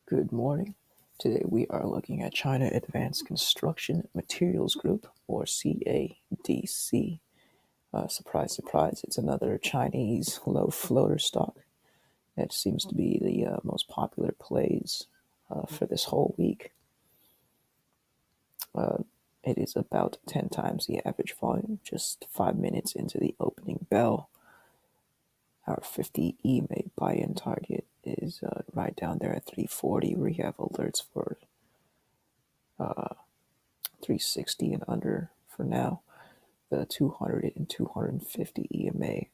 Good morning. Today we are looking at China Advanced Construction Materials Group, or CADC. Surprise, surprise, it's another Chinese low floater stock. That seems to be the most popular plays for this whole week. It is about 10 times the average volume, just 5 minutes into the opening bell. Our 50 EMA buy-in target is right down there at 340. We have alerts for 360 and under for now. The 200 and 250 EMA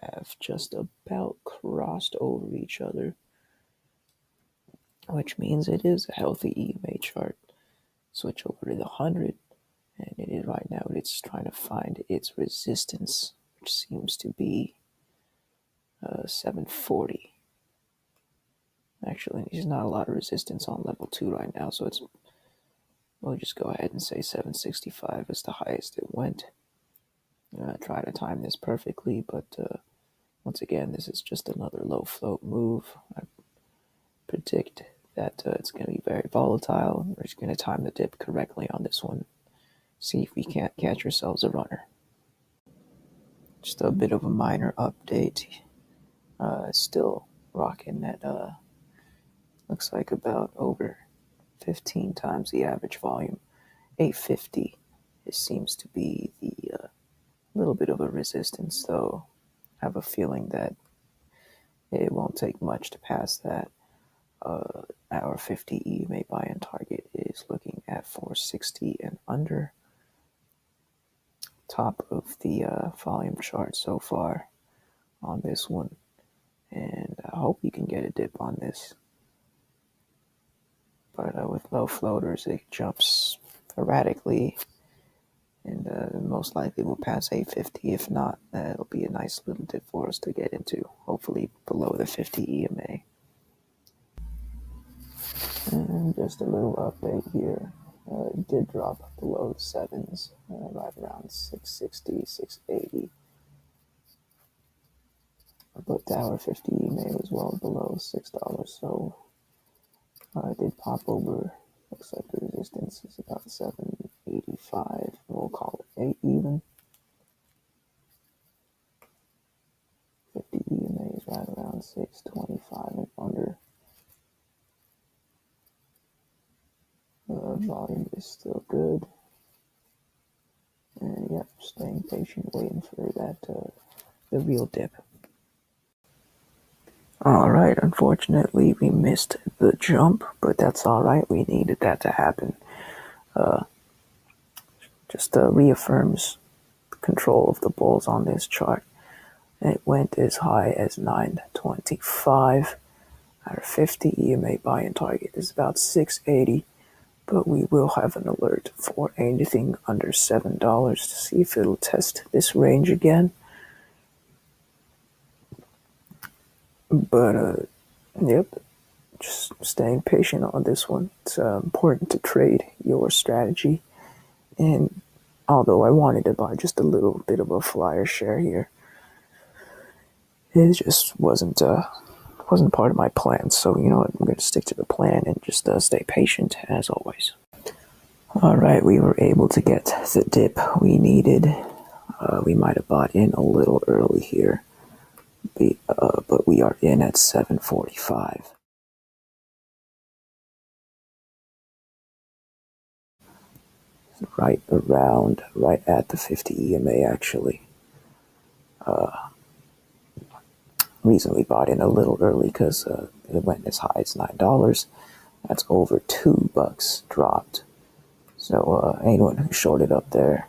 have just about crossed over each other, which means it is a healthy EMA chart. Switch over to the 100, and it is right now, it's trying to find its resistance, which seems to be 740. Actually, there's not a lot of resistance on level 2 right now, so we'll just go ahead and say 765 is the highest it went. Try to time this perfectly, but once again, this is just another low float move. I predict that it's going to be very volatile. We're just going to time the dip correctly on this one. See if we can't catch ourselves a runner. Just a bit of a minor update. Still rocking at looks like about over 15 times the average volume. 850. It seems to be the little bit of a resistance, though. I have a feeling that it won't take much to pass that. Our 50 EMA buy-in target is looking at 460 and under. Top of the volume chart so far on this one, and I hope you can get a dip on this. But with low floaters, it jumps erratically, and most likely will pass 850. If not, it'll be a nice little dip for us to get into, hopefully below the 50 EMA. And just a little update here. It did drop below the sevens, right around 660, 680. But our 50 EMA was well below $6, so it did pop over. Looks like the resistance is about 785. We'll call it 8 even. 50 EMA is right around 625 and under. Volume is still good. And yep, staying patient, waiting for that the real dip. Alright, unfortunately we missed the jump, but that's alright, we needed that to happen. Just reaffirms control of the bulls on this chart. It went as high as 925. Our 50 EMA buy-in target is about 680, but we will have an alert for anything under $7 to see if it'll test this range again. But yep, just staying patient on this one. It's important to trade your strategy, and although I wanted to buy just a little bit of a flyer share here, it just wasn't part of my plan. So you know what, I'm going to stick to the plan and just stay patient as always. Alright, we were able to get the dip we needed. We might have bought in a little early here, but we are in at 745. Right at the 50 EMA actually. Reason we bought in a little early because it went as high as $9. That's over $2 dropped. So anyone who shorted up there,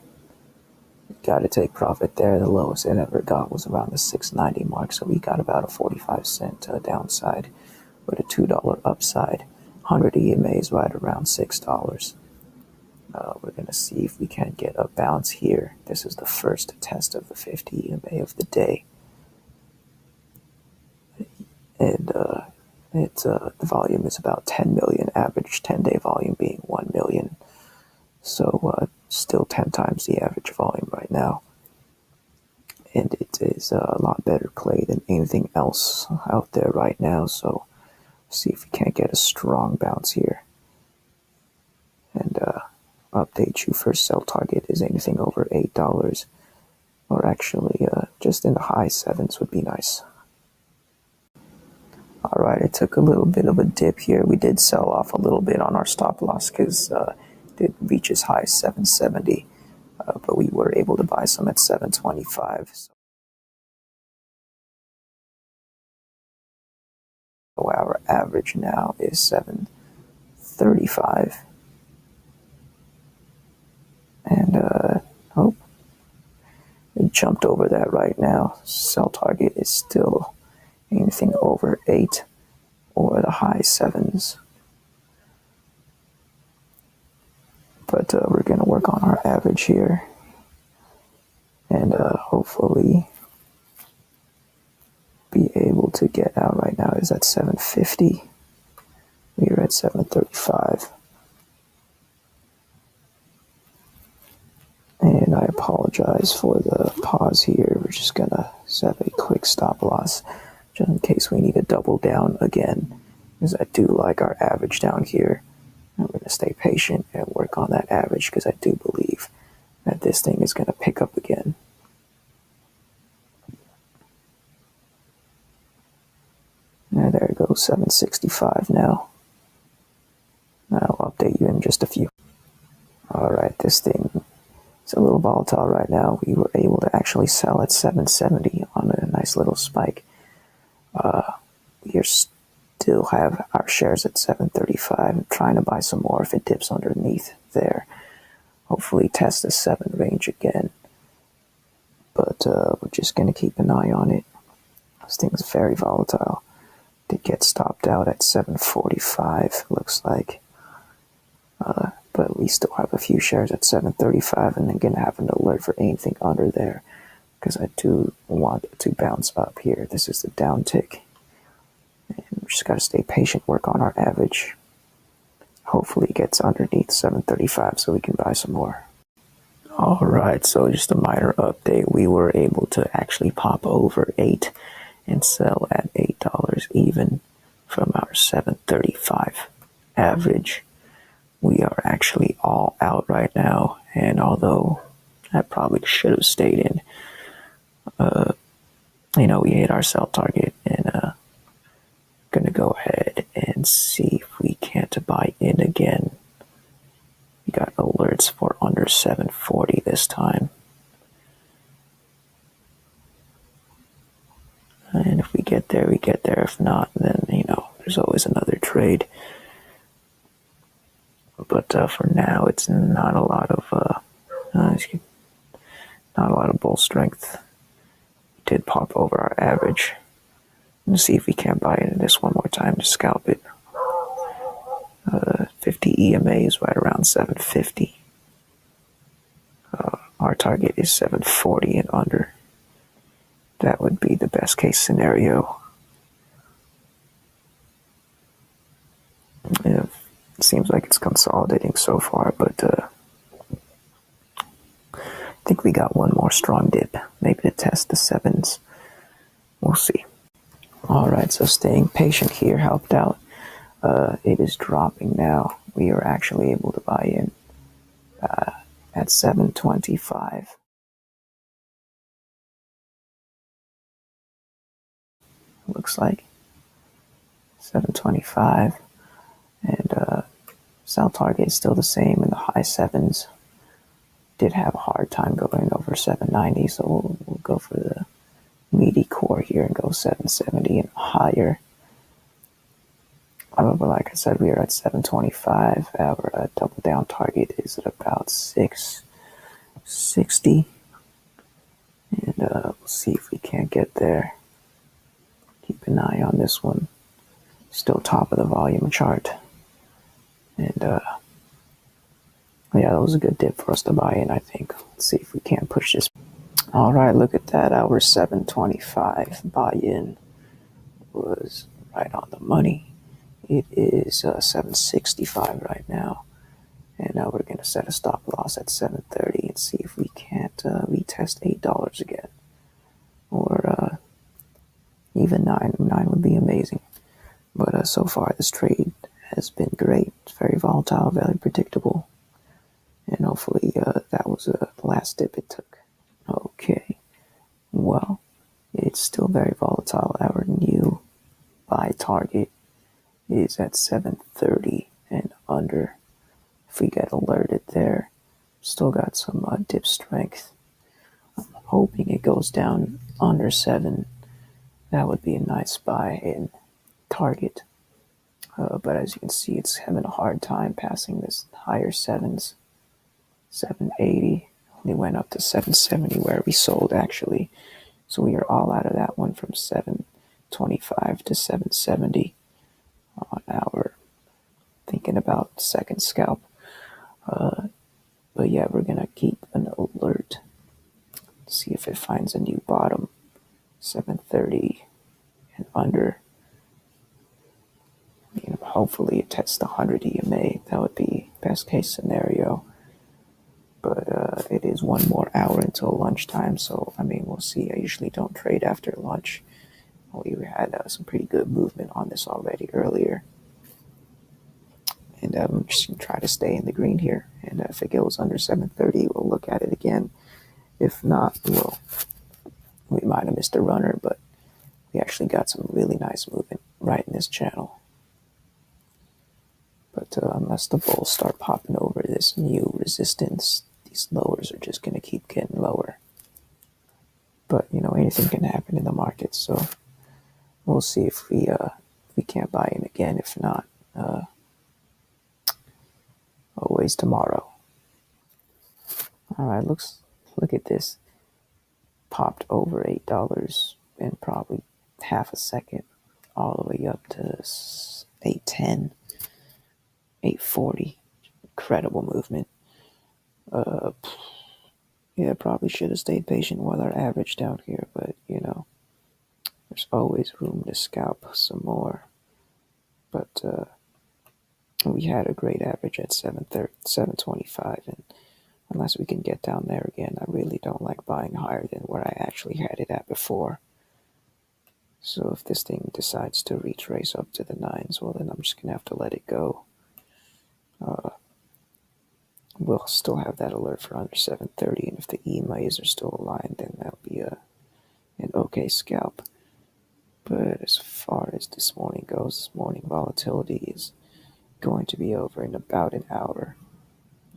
got to take profit there. The lowest it ever got was around the 690 mark, so we got about a 45-cent downside with a $2 upside. 100 EMA is right around $6. We're going to see if we can get a bounce here. This is the first test of the 50 EMA of the day. And the volume is about 10 million, average 10-day volume being 1 million. So still 10 times the average volume right now. And it is a lot better play than anything else out there right now. So See if we can't get a strong bounce here. And update you, first sell target is anything over $8, or actually just in the high sevens would be nice. All right, it took a little bit of a dip here. We did sell off a little bit on our stop loss because it did reach as high as 770, but we were able to buy some at 725. So our average now is 735. And it jumped over that right now. Sell target is still anything over 8 or the high sevens. But we're going to work on our average here. And hopefully be able to get out. Right now is at 750. We are at 735. And I apologize for the pause here. We're just going to set a quick stop loss just in case we need to double down again, because I do like our average down here. I'm going to stay patient and work on that average because I do believe that this thing is going to pick up again. And there it goes, 765 now. I'll update you in just a few. All right, this thing is a little volatile right now. We were able to actually sell at 770 on a nice little spike. We still have our shares at 735. I'm trying to buy some more if it dips underneath there. Hopefully test the 7 range again. But we're just going to keep an eye on it. This thing is very volatile. Did get stopped out at 745, looks like. But we still have a few shares at 735, and then going to have an alert for anything under there because I do want to bounce up here. This is the down tick. And we just got to stay patient, work on our average. Hopefully it gets underneath 735 so we can buy some more. All right, so just a minor update. We were able to actually pop over 8 and sell at $8 even from our 735 average. We are actually all out right now, and although I probably should have stayed in, we hit our sell target, and gonna go ahead and see if we can't buy in again. We got alerts for under 740 this time. And if we get there, we get there. If not, then, there's always another trade. But for now, it's not a lot of bull strength. We did pop over our average. Let's see if we can't buy into this one more time to scalp it. 50 EMA is right around 750. Our target is 740 and under. That would be the best case scenario. It seems like it's consolidating so far, but I think we got one more strong dip, maybe to test the 7s. We'll see. All right, so staying patient here helped out. It is dropping now. We are actually able to buy in at 725. Looks like 725, and sell target is still the same in the high sevens. Did have a hard time going over 790, so we'll go for the meaty core here and go 770 and higher. But like I said, we are at 725. Our double down target is at about 660, and we'll see if we can't get there. Keep an eye on this one. Still top of the volume chart. And yeah, that was a good dip for us to buy in, I think. Let's see if we can't push this. All right, look at that. Our 725 buy-in was right on the money. It is 765 right now. And now we're going to set a stop loss at 730 and see if we can't retest $8 again. Or even 9. 9 would be amazing. But so far, this trade has been great. It's very volatile, very predictable. And hopefully that was the last dip it took. Okay, well, it's still very volatile. Our new buy target is at 730 and under. If we get alerted there, still got some dip strength. I'm hoping it goes down under 7. That would be a nice buy in target. But as you can see, it's having a hard time passing this higher 7s. 780. We went up to 770 where we sold actually. So we are all out of that one from 725 to 770 on our thinking about second scalp. But yeah, we're gonna keep an alert. See if it finds a new bottom. 730 and under. Hopefully it tests the 100 EMA. That would be best case scenario. But it is one more hour until lunchtime, so we'll see. I usually don't trade after lunch. We had some pretty good movement on this already earlier, and I'm just gonna try to stay in the green here. And if it goes under 730, we'll look at it again. If not, we might have missed a runner, but we actually got some really nice movement right in this channel. But unless the bulls start popping over this new resistance, these lowers are just going to keep getting lower. But, anything can happen in the market. So we'll see if we can't buy in again. If not, always tomorrow. All right, look at this. Popped over $8 in probably half a second, all the way up to 810. 840. Incredible movement. Yeah, probably should have stayed patient while our average down here, but there's always room to scalp some more. But we had a great average at 725, and unless we can get down there again, I really don't like buying higher than where I actually had it at before. So if this thing decides to retrace up to the 9s, well then I'm just gonna have to let it go. We'll still have that alert for under 730, and if the EMAs are still aligned, then that'll be an okay scalp. But as far as this morning goes, this morning volatility is going to be over in about an hour.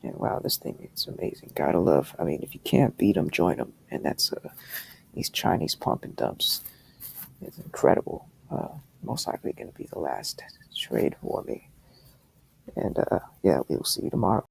And wow, this thing is amazing. Gotta love. If you can't beat them, join them. And that's these Chinese pump and dumps. It's incredible. Most likely going to be the last trade for me. And yeah, we will see you tomorrow.